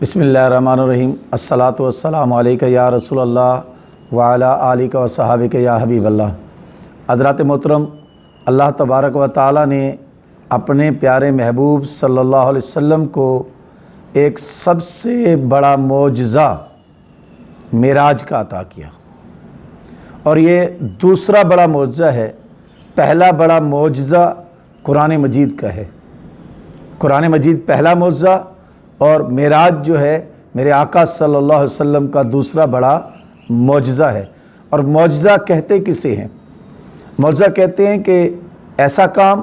بسم اللہ الرحمن الرحیم۔ الصلاۃ والسلام علیکہ یا رسول اللہ وعلی آلک و صحابک یا حبیب اللہ۔ حضرات محترم، اللہ تبارک و تعالی نے اپنے پیارے محبوب صلی اللہ علیہ وسلم کو ایک سب سے بڑا معجزہ معراج کا عطا کیا، اور یہ دوسرا بڑا معجزہ ہے۔ پہلا بڑا معجزہ قرآن مجید کا ہے۔ قرآن مجید پہلا معجزہ، اور معراج جو ہے میرے آقا صلی اللہ علیہ وسلم کا دوسرا بڑا معجزہ ہے۔ اور معجزہ کہتے کسے ہیں؟ معجزہ کہتے ہیں کہ ایسا کام،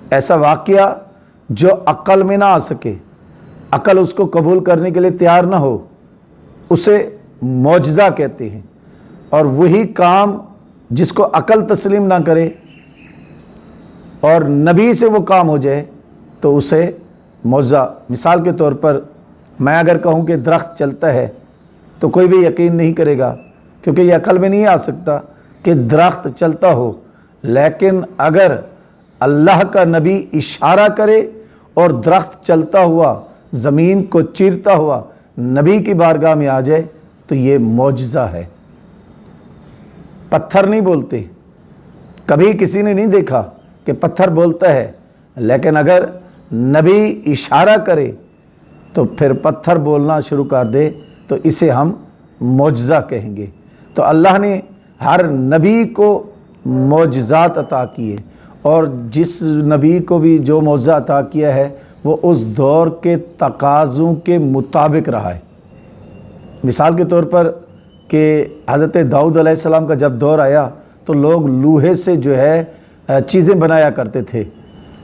ایسا واقعہ جو عقل میں نہ آ سکے، عقل اس کو قبول کرنے کے لیے تیار نہ ہو، اسے معجزہ کہتے ہیں۔ اور وہی کام جس کو عقل تسلیم نہ کرے اور نبی سے وہ کام ہو جائے تو اسے معجزہ۔ مثال کے طور پر میں اگر کہوں کہ درخت چلتا ہے تو کوئی بھی یقین نہیں کرے گا، کیونکہ یہ عقل میں نہیں آ سکتا کہ درخت چلتا ہو۔ لیکن اگر اللہ کا نبی اشارہ کرے اور درخت چلتا ہوا زمین کو چیرتا ہوا نبی کی بارگاہ میں آ جائے تو یہ معجزہ ہے۔ پتھر نہیں بولتے، کبھی کسی نے نہیں دیکھا کہ پتھر بولتا ہے، لیکن اگر نبی اشارہ کرے تو پھر پتھر بولنا شروع کر دے تو اسے ہم معجزہ کہیں گے۔ تو اللہ نے ہر نبی کو معجزات عطا کیے، اور جس نبی کو بھی جو معجزہ عطا کیا ہے وہ اس دور کے تقاضوں کے مطابق رہا ہے۔ مثال کے طور پر کہ حضرت داؤد علیہ السلام کا جب دور آیا تو لوگ لوہے سے جو ہے چیزیں بنایا کرتے تھے،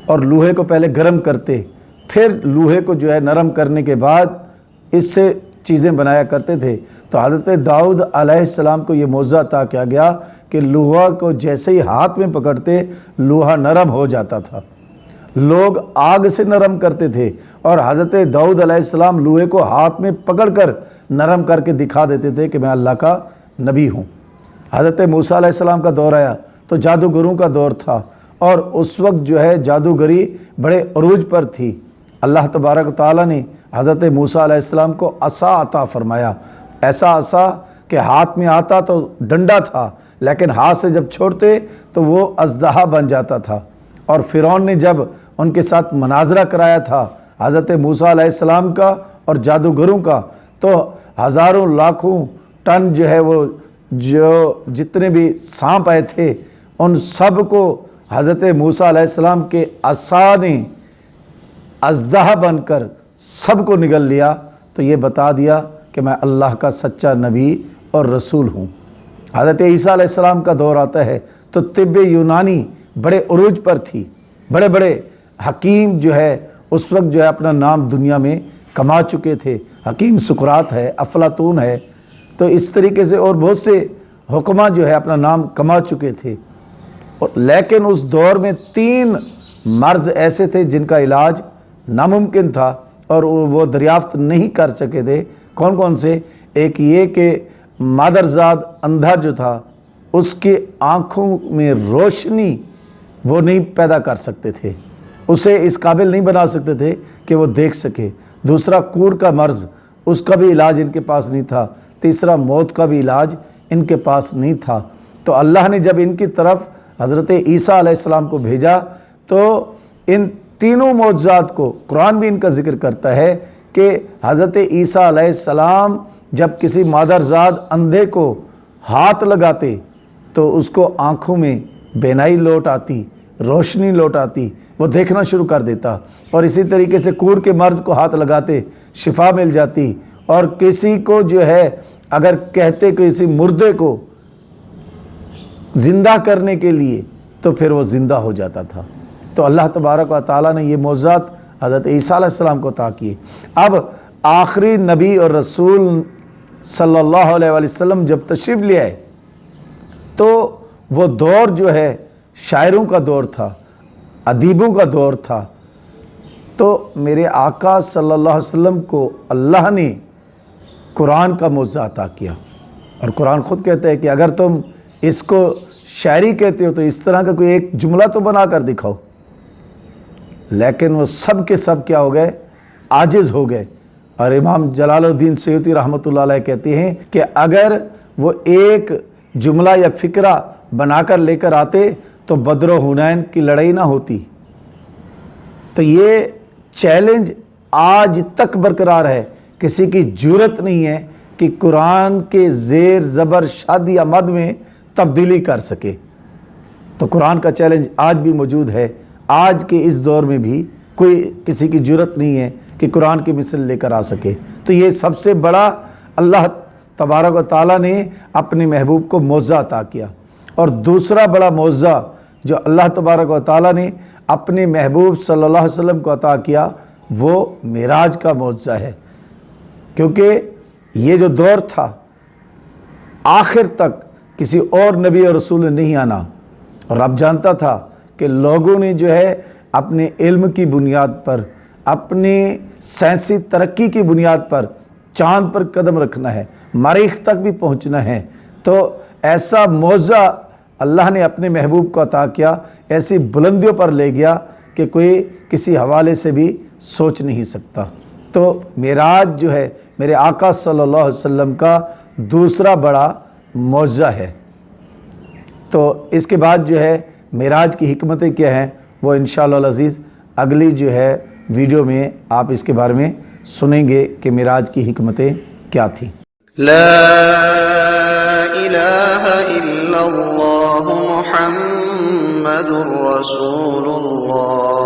اور لوہے کو پہلے گرم کرتے، پھر لوہے کو جو ہے نرم کرنے کے بعد اس سے چیزیں بنایا کرتے تھے۔ تو حضرت داؤد علیہ السلام کو یہ معجزہ عطا کیا گیا کہ لوہا کو جیسے ہی ہاتھ میں پکڑتے لوہا نرم ہو جاتا تھا۔ لوگ آگ سے نرم کرتے تھے، اور حضرت داؤد علیہ السلام لوہے کو ہاتھ میں پکڑ کر نرم کر کے دکھا دیتے تھے کہ میں اللہ کا نبی ہوں۔ حضرت موسیٰ علیہ السلام کا دور آیا تو جادوگروں کا دور تھا، اور اس وقت جو ہے جادوگری بڑے عروج پر تھی۔ اللہ تبارک و تعالیٰ نے حضرت موسیٰ علیہ السلام کو عصا عطا فرمایا، ایسا عصا کہ ہاتھ میں آتا تو ڈنڈا تھا، لیکن ہاتھ سے جب چھوڑتے تو وہ اژدہا بن جاتا تھا۔ اور فرعون نے جب ان کے ساتھ مناظرہ کرایا تھا حضرت موسیٰ علیہ السلام کا اور جادوگروں کا، تو ہزاروں لاکھوں ٹن جو ہے وہ جتنے بھی سانپ آئے تھے ان سب کو حضرت موسیٰ علیہ السلام کے عصا نے اژدہا بن کر سب کو نگل لیا۔ تو یہ بتا دیا کہ میں اللہ کا سچا نبی اور رسول ہوں۔ حضرت عیسیٰ علیہ السلام کا دور آتا ہے تو طب یونانی بڑے عروج پر تھی، بڑے بڑے حکیم جو ہے اس وقت جو ہے اپنا نام دنیا میں کما چکے تھے۔ حکیم سقراط ہے، افلاطون ہے، تو اس طریقے سے اور بہت سے حکماء جو ہے اپنا نام کما چکے تھے۔ لیکن اس دور میں 3 مرض ایسے تھے جن کا علاج ناممکن تھا اور وہ دریافت نہیں کر سکے تھے۔ کون کون سے؟ ایک یہ کہ مادرزاد اندھا جو تھا اس کے آنکھوں میں روشنی وہ نہیں پیدا کر سکتے تھے، اسے اس قابل نہیں بنا سکتے تھے کہ وہ دیکھ سکے۔ دوسرا کور کا مرض، اس کا بھی علاج ان کے پاس نہیں تھا۔ تیسرا موت کا بھی علاج ان کے پاس نہیں تھا۔ تو اللہ نے جب ان کی طرف حضرت عیسیٰ علیہ السلام کو بھیجا تو ان تینوں معجزات کو قرآن بھی ان کا ذکر کرتا ہے کہ حضرت عیسیٰ علیہ السلام جب کسی مادرزاد اندھے کو ہاتھ لگاتے تو اس کو آنکھوں میں بینائی لوٹ آتی، روشنی لوٹ آتی، وہ دیکھنا شروع کر دیتا۔ اور اسی طریقے سے کور کے مرض کو ہاتھ لگاتے شفا مل جاتی، اور کسی کو جو ہے اگر کہتے کسی مردے کو زندہ کرنے کے لیے تو پھر وہ زندہ ہو جاتا تھا۔ تو اللہ تبارک و تعالیٰ نے یہ معجزات حضرت عیسیٰ علیہ السلام کو عطا کیے۔ اب آخری نبی اور رسول صلی اللہ علیہ وسلم جب تشریف لے آئے تو وہ دور جو ہے شاعروں کا دور تھا، ادیبوں کا دور تھا۔ تو میرے آقا صلی اللہ علیہ وسلم کو اللہ نے قرآن کا معجزہ عطا کیا، اور قرآن خود کہتا ہے کہ اگر تم اس کو شاعری کہتے ہو تو اس طرح کا کوئی ایک جملہ تو بنا کر دکھاؤ۔ لیکن وہ سب کے سب کیا ہو گئے؟ عاجز ہو گئے، اور امام جلال الدین سیوطی رحمۃ اللہ علیہ کہتے ہیں کہ اگر وہ ایک جملہ یا فکرہ بنا کر لے کر آتے تو بدر و حنین کی لڑائی نہ ہوتی۔ تو یہ چیلنج آج تک برقرار ہے، کسی کی جرت نہیں ہے کہ قرآن کے زیر زبر شاد یا مد میں تبدیلی کر سکے۔ تو قرآن کا چیلنج آج بھی موجود ہے، آج کے اس دور میں بھی کوئی کسی کی جرت نہیں ہے کہ قرآن کی مثل لے کر آ سکے۔ تو یہ سب سے بڑا اللہ تبارک و تعالیٰ نے اپنے محبوب کو معجزہ عطا کیا۔ اور دوسرا بڑا معجزہ جو اللہ تبارک و تعالیٰ نے اپنے محبوب صلی اللہ علیہ وسلم کو عطا کیا وہ معراج کا معجزہ ہے، کیونکہ یہ جو دور تھا آخر تک کسی اور نبی اور رسول نے نہیں آنا، اور رب جانتا تھا کہ لوگوں نے جو ہے اپنے علم کی بنیاد پر، اپنی سائنسی ترقی کی بنیاد پر چاند پر قدم رکھنا ہے، مریخ تک بھی پہنچنا ہے۔ تو ایسا معجزہ اللہ نے اپنے محبوب کو عطا کیا، ایسی بلندیوں پر لے گیا کہ کوئی کسی حوالے سے بھی سوچ نہیں سکتا۔ تو معراج جو ہے میرے آقا صلی اللہ علیہ وسلم کا دوسرا بڑا معجزہ ہے۔ تو اس کے بعد جو ہے معراج کی حکمتیں کیا ہیں وہ انشاءاللہ العزیز اگلی جو ہے ویڈیو میں آپ اس کے بارے میں سنیں گے کہ معراج کی حکمتیں کیا تھیں۔ لا الہ الا اللہ محمد رسول اللہ۔